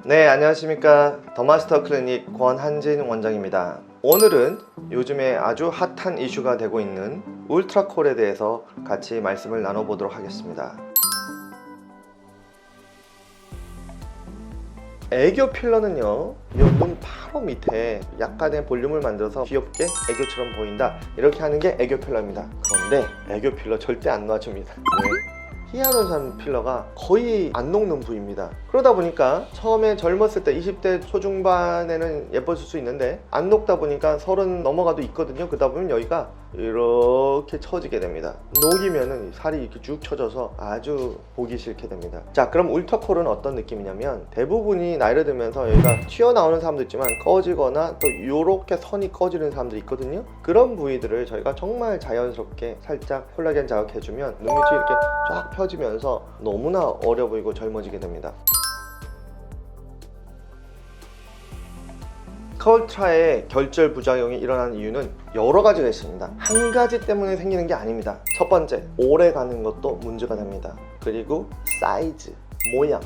네, 안녕하십니까. 더마스터 클리닉 권한진 원장입니다. 오늘은 요즘에 아주 핫한 이슈가 되고 있는 울트라콜에 대해서 같이 말씀을 나눠보도록 하겠습니다. 애교 필러는요, 이 눈 바로 밑에 약간의 볼륨을 만들어서 귀엽게 애교처럼 보인다, 이렇게 하는 게 애교 필러입니다. 그런데 애교 필러 절대 안 놔줍니다. 왜? 히알루론산 필러가 거의 안 녹는 부위입니다. 그러다 보니까 처음에 젊었을 때 20대 초중반에는 예뻤을 수 있는데 안 녹다 보니까 30 넘어가도 있거든요. 그러다 보면 여기가 이렇게 처지게 됩니다. 녹이면은 살이 이렇게 쭉 처져서 아주 보기 싫게 됩니다. 자, 그럼 울트라콜은 어떤 느낌이냐면 대부분이 나이를 들면서 여기가 튀어나오는 사람도 있지만 꺼지거나 또 이렇게 선이 꺼지는 사람도 있거든요. 그런 부위들을 저희가 정말 자연스럽게 살짝 콜라겐 자극해주면 눈 밑이 이렇게 쫙 펴지면서 너무나 어려 보이고 젊어지게 됩니다. 컬트라의 결절 부작용이 일어나는 이유는 여러 가지가 있습니다. 한 가지 때문에 생기는 게 아닙니다. 첫 번째, 오래 가는 것도 문제가 됩니다. 그리고 사이즈, 모양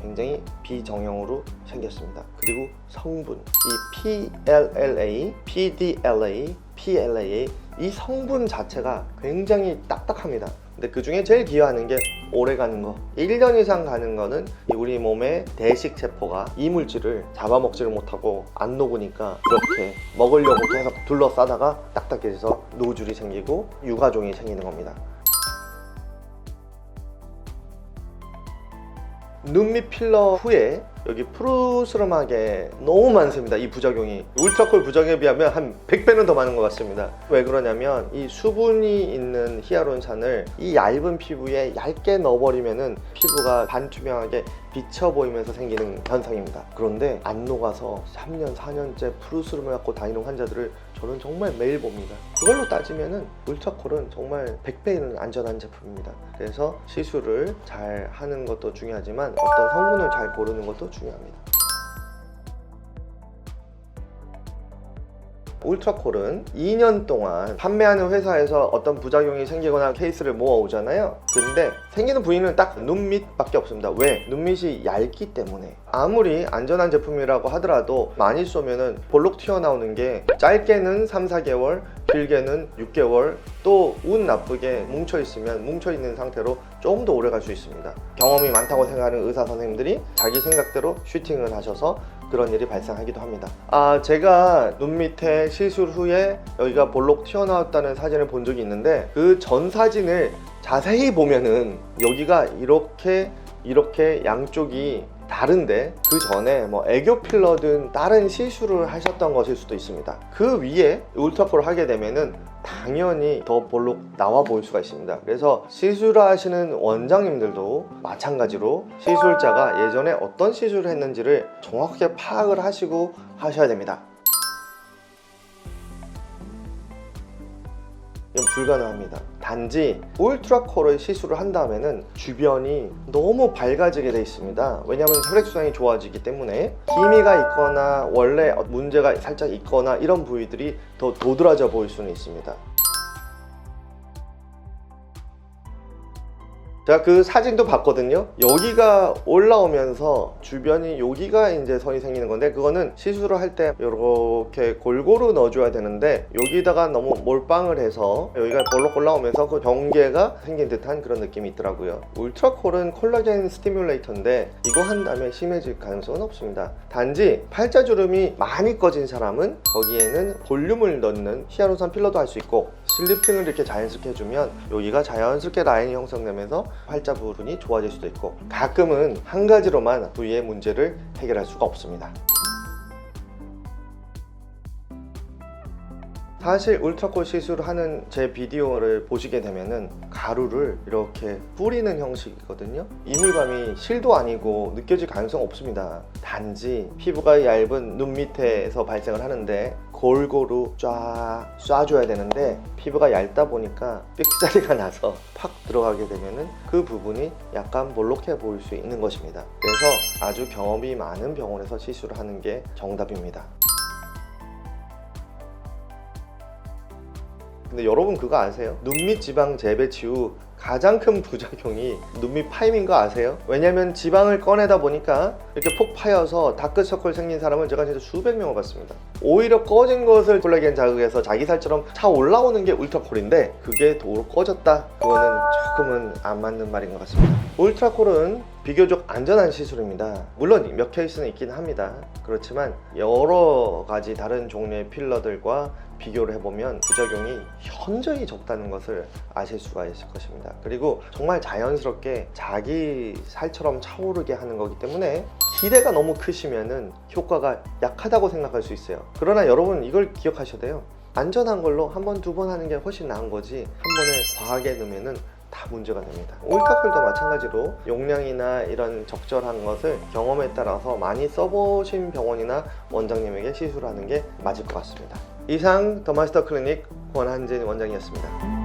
굉장히 비정형으로 생겼습니다. 그리고 성분, 이 PLLA, PDLA, PLAA 이 성분 자체가 굉장히 딱딱합니다. 근데 그 중에 제일 기여하는 게 오래 가는 거, 1년 이상 가는 거는 우리 몸의 대식세포가 이 물질을 잡아먹지를 못하고 안 녹으니까 이렇게 먹으려고 계속 둘러싸다가 딱딱해져서 노즐이 생기고 유가종이 생기는 겁니다. 눈밑 필러 후에 여기 푸르스름하게 너무 많습니다. 이 부작용이 울트라콜 부작용에 비하면 한 100배는 더 많은 것 같습니다. 왜 그러냐면 이 수분이 있는 히알루론산을 이 얇은 피부에 얇게 넣어버리면은 피부가 반투명하게 비쳐 보이면서 생기는 현상입니다. 그런데 안 녹아서 3년, 4년째 푸르스름을 갖고 다니는 환자들을 저는 정말 매일 봅니다. 그걸로 따지면은 울트라콜은 정말 100배는 안전한 제품입니다. 그래서 시술을 잘 하는 것도 중요하지만 어떤 성분을 잘 고르는 것도 중요합니다. 울트라콜은 2년 동안 판매하는 회사에서 어떤 부작용이 생기거나 케이스를 모아오잖아요. 근데 생기는 부위는 딱 눈밑밖에 없습니다. 왜? 눈밑이 얇기 때문에. 아무리 안전한 제품이라고 하더라도 많이 쏘면은 볼록 튀어나오는 게 짧게는 3, 4개월, 길게는 6개월, 또 운 나쁘게 뭉쳐있으면 뭉쳐있는 상태로 조금 더 오래 갈 수 있습니다. 경험이 많다고 생각하는 의사 선생님들이 자기 생각대로 슈팅을 하셔서 그런 일이 발생하기도 합니다. 제가 눈 밑에 시술 후에 여기가 볼록 튀어나왔다는 사진을 본 적이 있는데 그 전 사진을 자세히 보면은 여기가 이렇게 양쪽이 다른데 그 전에 뭐 애교 필러든 다른 시술을 하셨던 것일 수도 있습니다. 그 위에 울트라콜을 하게 되면은 당연히 더 볼록 나와 보일 수가 있습니다. 그래서 시술하시는 원장님들도 마찬가지로 시술자가 예전에 어떤 시술을 했는지를 정확하게 파악을 하시고 하셔야 됩니다. 이건 불가능합니다. 단지 울트라콜을 시술을 한 다음에는 주변이 너무 밝아지게 돼 있습니다. 왜냐하면 혈액순환이 좋아지기 때문에 기미가 있거나 원래 문제가 살짝 있거나 이런 부위들이 더 도드라져 보일 수는 있습니다. 제가 그 사진도 봤거든요. 여기가 올라오면서 주변이 여기가 이제 선이 생기는 건데 그거는 시술을 할 때 이렇게 골고루 넣어줘야 되는데 여기다가 너무 몰빵을 해서 여기가 볼록 올라오면서 그 경계가 생긴 듯한 그런 느낌이 있더라고요. 울트라콜은 콜라겐 스티뮬레이터인데 이거 한 다음에 심해질 가능성은 없습니다. 단지 팔자주름이 많이 꺼진 사람은 거기에는 볼륨을 넣는 히알루론산 필러도 할 수 있고 슬리핑을 이렇게 자연스럽게 해주면 여기가 자연스럽게 라인이 형성되면서 팔자 부분이 좋아질 수도 있고 가끔은 한 가지로만 부위의 문제를 해결할 수가 없습니다. 사실 울트라콜 시술을 하는 제 비디오를 보시게 되면은 가루를 이렇게 뿌리는 형식이거든요. 이물감이 실도 아니고 느껴질 가능성 없습니다. 단지 피부가 얇은 눈 밑에서 발생을 하는데 골고루 쫙 쏴줘야 되는데 피부가 얇다 보니까 삑사리가 나서 팍 들어가게 되면은 그 부분이 약간 볼록해 보일 수 있는 것입니다. 그래서 아주 경험이 많은 병원에서 시술을 하는 게 정답입니다. 근데 여러분 그거 아세요? 눈밑 지방 재배치 후 가장 큰 부작용이 눈밑 파임인 거 아세요? 왜냐면 지방을 꺼내다 보니까 이렇게 폭 파여서 다크서클 생긴 사람을 제가 진짜 수백 명을 봤습니다. 오히려 꺼진 것을 콜라겐 자극해서 자기 살처럼 차 올라오는 게 울트라콜인데 그게 도로 꺼졌다? 그거는 조금은 안 맞는 말인 것 같습니다. 울트라콜은 비교적 안전한 시술입니다. 물론 몇 케이스는 있긴 합니다. 그렇지만 여러 가지 다른 종류의 필러들과 비교를 해보면 부작용이 현저히 적다는 것을 아실 수가 있을 것입니다. 그리고 정말 자연스럽게 자기 살처럼 차오르게 하는 거기 때문에 기대가 너무 크시면은 효과가 약하다고 생각할 수 있어요. 그러나 여러분 이걸 기억하셔야 돼요. 안전한 걸로 한 번, 두 번 하는 게 훨씬 나은 거지 한 번에 과하게 넣으면은 다 문제가 됩니다. 울트라콜도 마찬가지로 용량이나 이런 적절한 것을 경험에 따라서 많이 써보신 병원이나 원장님에게 시술하는 게 맞을 것 같습니다. 이상 더 마스터 클리닉 권한진 원장이었습니다.